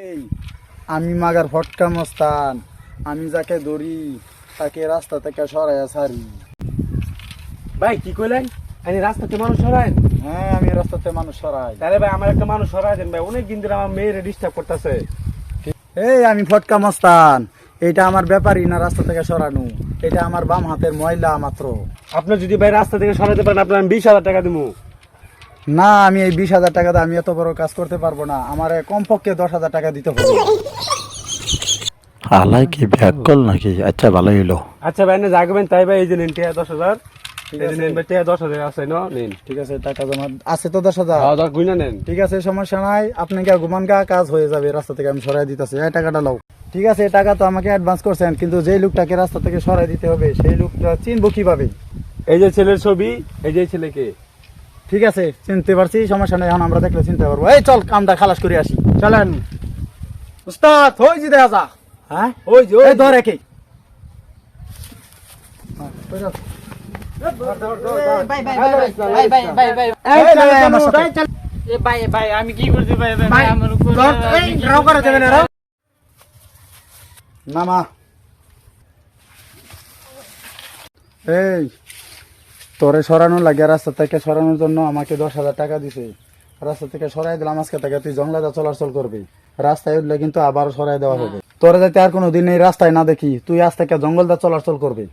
এই আমি মাগার ফটকা মস্তান, আমি যাকে ধরি তাকে রাস্তা থেকে সরাইয়া ছাড়ি। ভাই কি কইলেন? আমি রাস্তাতে মানুষ সরাই? হ্যাঁ, আমি রাস্তাতে মানুষ সরাই। তাহলে ভাই আমার একটা মানুষ সরাই দেন ভাই, অনেক দিন ধরে আমার মেয়েরে ডিস্টার্ব করতেছে। এই আমি ফটকা মস্তান, এটা আমার ব্যাপারই না রাস্তা থেকে সরানো, এটা আমার বাম হাতের ময়লা মাত্র। আপনি যদি ভাই রাস্তা থেকে সরাতে পারেন আপনার আমি 20,000 টাকা দিব। না, আমি এই 20,000 টাকা দিয়ে আমি এত বড় কাজ করতে পারবো না, আমার কমপক্ষে 10,000 টাকা দিতে হবে। আলাই কি ব্যাকল নাকি? আচ্ছা ভালোই হইলো। আচ্ছা ভাই না জাগবেন তাই ভাই, এই যে নিন টিয়া 10,000। ঠিক এই যে আছে, নিন ভাই টিয়া 10,000 আছে না, নিন। ঠিক আছে, টাকা জমা আছে তো 10,000? হ্যাঁ 10 গুইনা নেন। ঠিক আছে, সমস্যা নাই, আপনি গা ঘুমান গা, কাজ হয়ে যাবে, রাস্তা থেকে আমি সরাই দিতেছি। এই টাকাটা লাও। ঠিক আছে, এই টাকা তো আমাকে অ্যাডভান্স করছেন, কিন্তু যেই লোকটাকে রাস্তা থেকে সরাই দিতে হবে সেই লোকটা চিনবো কিভাবে? এই যে ছেলের ছবি, এই যে ছেলেকে। ঠিক আছে, চিনতে পারছি, সমস্যা নেই, এখন আমরা দেখলে চিনতে পারবো। এই চল, কামটা খালাস করে আসি, চলেন। উস্তাদ, ওই যে দেখা যা। হ্যাঁ, ওই যে এই ধর একে। আমি কি করছি ভাই? ভাই আমার উপর নামা। এই তোরে সরানো লাগে, রাস্তা থেকে সরানোর জন্য আমাকে 10,000 টাকা দিছে। রাস্তা থেকে সরাই দিলাম, আজকে থেকে তুই জংলাদা চলাচল করবি, রাস্তায় উঠলে কিন্তু আবার সরাই দেওয়া হবে। তোরে যাতে আর কোনো দিন এই রাস্তায় না দেখি, তুই আজ থেকে জঙ্গলদা চলাচল করবি।